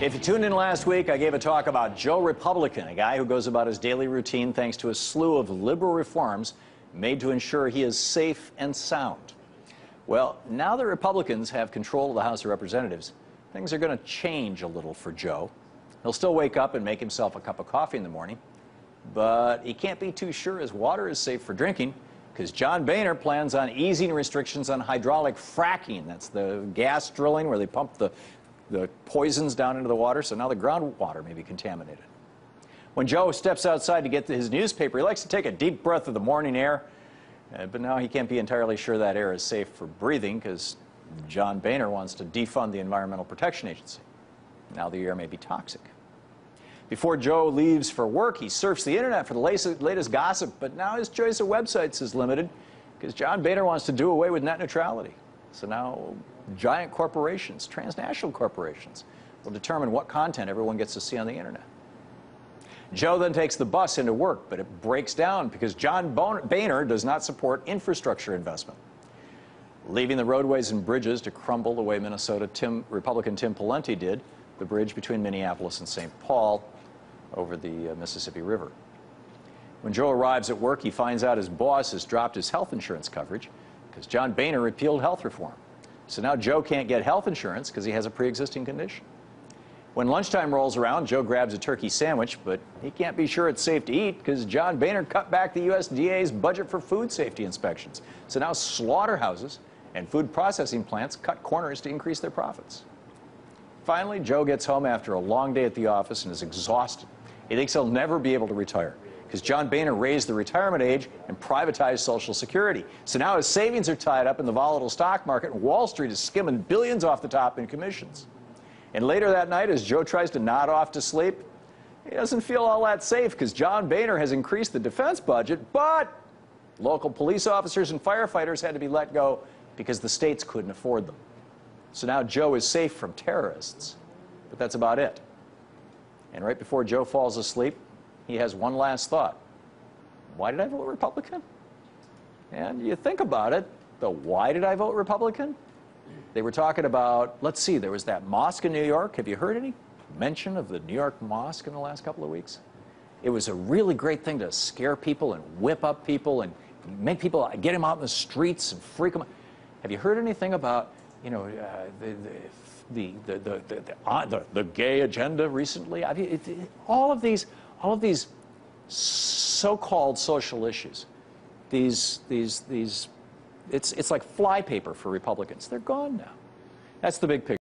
If you tuned in last week, I gave a talk about Joe Republican, a guy who goes about his daily routine thanks to a slew of liberal reforms made to ensure he is safe and sound. Well, now that Republicans have control of the House of Representatives, things are going to change a little for Joe. He'll still wake up and make himself a cup of coffee in the morning, but he can't be too sure his water is safe for drinking because John Boehner plans on easing restrictions on hydraulic fracking. That's the gas drilling where they pump the poisons down into the water, so now the groundwater may be contaminated. When Joe steps outside to get his newspaper, he likes to take a deep breath of the morning air, but now he can't be entirely sure that air is safe for breathing because John Boehner wants to defund the Environmental Protection Agency. Now the air may be toxic. Before Joe leaves for work, he surfs the internet for the latest gossip, but now his choice of websites is limited because John Boehner wants to do away with net neutrality. So now giant corporations, transnational corporations, will determine what content everyone gets to see on the internet. Joe then takes the bus into work, but it breaks down because John Boehner does not support infrastructure investment, leaving the roadways and bridges to crumble the way Republican Tim Pawlenty did the bridge between Minneapolis and St. Paul over the Mississippi River. When Joe arrives at work, he finds out his boss has dropped his health insurance coverage because John Boehner repealed health reform. So now Joe can't get health insurance because he has a pre-existing condition. When lunchtime rolls around, Joe grabs a turkey sandwich, but he can't be sure it's safe to eat because John Boehner cut back the USDA's budget for food safety inspections. So now slaughterhouses and food processing plants cut corners to increase their profits. Finally, Joe gets home after a long day at the office and is exhausted. He thinks he'll never be able to retire because John Boehner raised the retirement age and privatized Social Security. So now his savings are tied up in the volatile stock market, and Wall Street is skimming billions off the top in commissions. And later that night, as Joe tries to nod off to sleep, he doesn't feel all that safe because John Boehner has increased the defense budget, but local police officers and firefighters had to be let go because the states couldn't afford them. So now Joe is safe from terrorists, but that's about it. And right before Joe falls asleep, he has one last thought. Why did I vote Republican? And you think about it, the why did I vote Republican? They were talking about, let's see, there was that mosque in New York. Have you heard any mention of the New York mosque in the last couple of weeks? It was a really great thing to scare people and whip up people and make people, get them out in the streets and freak them out. Have you heard anything about, you know, the gay agenda recently? I mean, all of these so-called social issues, it's like flypaper for Republicans. They're gone now. That's the big picture.